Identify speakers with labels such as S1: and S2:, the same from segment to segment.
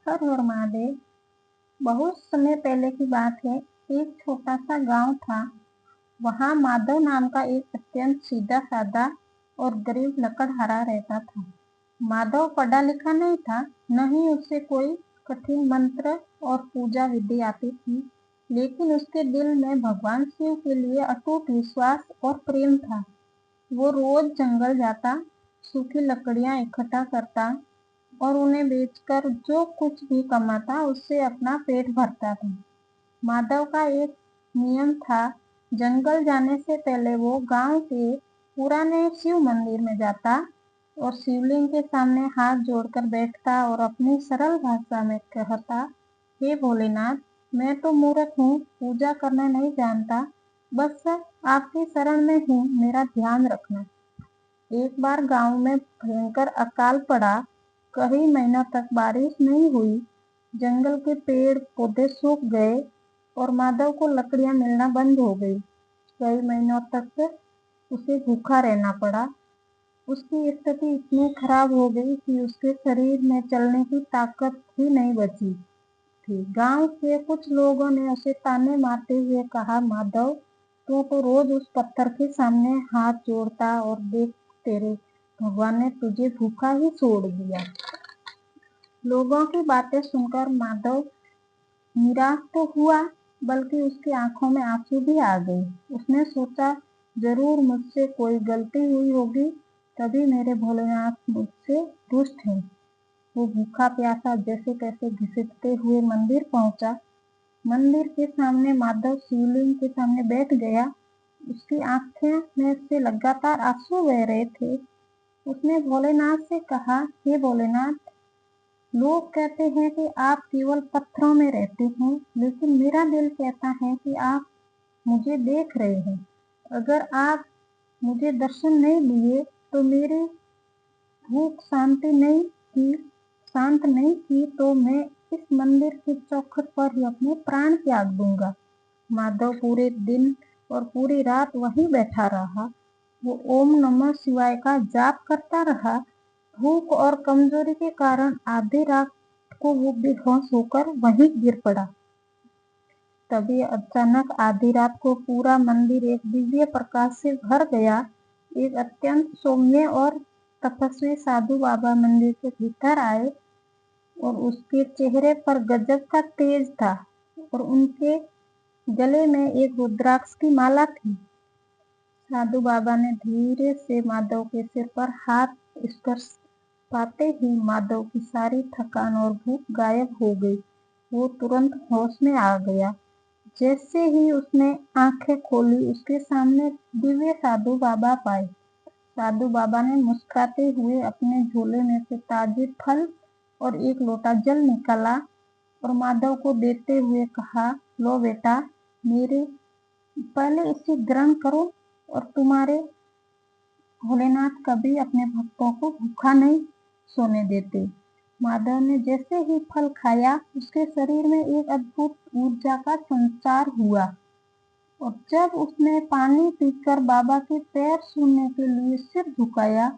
S1: हर हर महादेव। बहुत समय पहले की बात है। एक छोटा सा गांव था। वहां माधव नाम का एक अत्यंत सीधा साधा और गरीब लकड़हारा रहता था। माधव पढ़ा लिखा नहीं था, न ही उससे कोई कठिन मंत्र और पूजा विधि आती थी, लेकिन उसके दिल में भगवान शिव के लिए अटूट विश्वास और प्रेम था। वो रोज जंगल जाता, सूखी लकड़ियां इकट्ठा करता और उन्हें बेचकर जो कुछ भी कमाता उससे अपना पेट भरता था। माधव का एक नियम था, जंगल जाने से पहले वो गांव के पुराने शिव मंदिर में जाता और शिवलिंग के सामने हाथ जोड़कर बैठता और अपनी सरल भाषा में कहता, हे भोलेनाथ, मैं तो मूर्ख हूँ, पूजा करना नहीं जानता, बस आपकी शरण में हूँ, मेरा ध्यान रखना। एक बार गांव में भयंकर अकाल पड़ा। कई महीनों तक बारिश नहीं हुई। जंगल के पेड़ पौधे सूख गए और माधव को लकड़ियां मिलना बंद हो गई। कई महीनों तक उसे भूखा रहना पड़ा। उसकी स्थिति इतनी खराब हो गई कि उसके शरीर में चलने की ताकत भी नहीं बची थी। गांव के कुछ लोगों ने उसे ताने मारते हुए कहा, माधव, तू तो रोज उस पत्थर के सामने हाथ जोड़ता और देख, तेरे भगवान ने तुझे भूखा ही छोड़ दिया। लोगों की बातें सुनकर माधव निराश तो हुआ, बल्कि उसकी आंखों में आंसू भी आ गए। उसने सोचा, जरूर मुझसे कोई गलती हुई होगी, तभी मेरे भोलेनाथ मुझसे रुष्ट हैं। वो भूखा प्यासा जैसे तैसे घसीटते हुए मंदिर पहुंचा। मंदिर के सामने माधव शिवलिंग के सामने बैठ गया। उसकी आंखें में से लगातार आंसू बह रहे थे। उसने भोलेनाथ से कहा, हे भोलेनाथ, लोग कहते हैं कि आप केवल पत्थरों में रहते हैं, लेकिन मेरा दिल कहता है कि आप मुझे देख रहे हैं। अगर आप मुझे दर्शन नहीं दिए तो मेरी भूख शांत नहीं की तो मैं इस मंदिर के चौखट पर ही अपने प्राण त्याग दूंगा। माधव पूरे दिन और पूरी रात वहीं बैठा रहा। वो ओम नमः शिवाय का जाप करता रहा। भूख और कमजोरी के कारण आधी रात को वो बेहोश होकर वहीं गिर पड़ा। तभी अचानक आधी रात को पूरा मंदिर एक दिव्य प्रकाश से भर गया। एक अत्यंत सौम्य और तपस्वी साधु बाबा मंदिर के भीतर आए और उसके चेहरे पर गजब का तेज था और उनके गले में एक रुद्राक्ष की माला थी। साधु बाबा ने धीरे से माधव के सिर पर हाथ स्पर्श पाते ही माधव की सारी थकान और भूख गायब हो गई। वो तुरंत होश में आ गया। जैसे ही उसने आंखें खोली, उसके सामने दिव्य साधु बाबा पाए। साधु बाबा ने मुस्कुराते हुए अपने झोले में से ताजे फल और एक लोटा जल निकाला और माधव को देते हुए कहा, लो बेटा, मेरे पहले इसे ग्रहण करो और तुम्हारे भोलेनाथ कभी अपने भक्तों को भूखा नहीं सोने देते। माधव ने जैसे ही फल खाया, उसके शरीर में एक अद्भुत ऊर्जा का संचार हुआ और जब उसने पानी पीकर बाबा के पैर छूने के लिए सिर झुकाया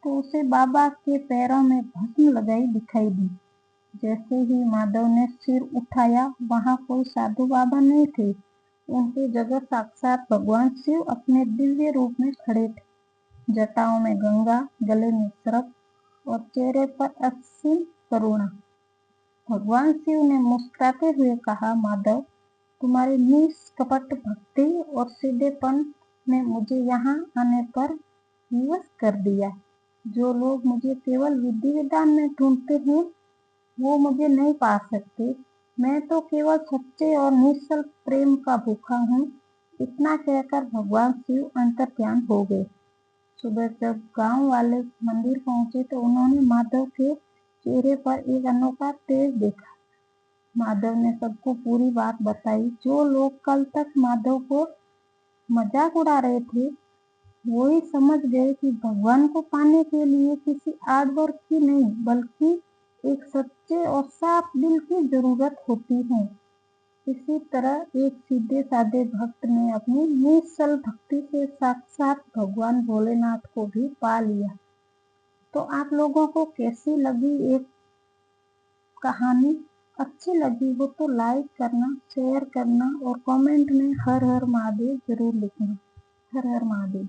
S1: तो उसे बाबा के पैरों में भस्म लगाई दिखाई दी। जैसे ही माधव ने सिर उठाया, वहां कोई साधु बाबा नहीं थे। उनकी जगह साक्षात भगवान शिव अपने दिव्य रूप में खड़े थे। जटाओं में गंगा, गले में सर्प और चेहरे पर असीम करुणा। भगवान शिव ने मुस्कुराते हुए कहा, माधव, तुम्हारी निष्कपट भक्ति और सीधेपन ने मुझे यहाँ आने पर विवश कर दिया। जो लोग मुझे केवल विधि विधान में ढूंढते हैं, वो मुझे नहीं पा सकते। मैं तो केवल सच्चे और निश्चल प्रेम का भूखा हूँ। इतना कहकर भगवान शिव अंतर्ध्यान हो गए। सुबह जब गांव वाले मंदिर पहुंचे तो उन्होंने माधव के चेहरे पर एक अनोखा तेज देखा। माधव ने सबको पूरी बात बताई। जो लोग कल तक माधव को मजाक उड़ा रहे थे, वो ही समझ गए कि भगवान को पाने के लिए किसी आडवर की नहीं, बल्कि एक सच्चे और साफ दिल की जरूरत होती है। इसी तरह एक सीधे साधे भक्त ने अपनी निश्चल भक्ति से साक्षात भगवान भोलेनाथ को भी पा लिया। तो आप लोगों को कैसी लगी एक कहानी अच्छी लगी हो तो लाइक करना, शेयर करना और कमेंट में हर हर महादेव जरूर लिखना। हर हर महादेव।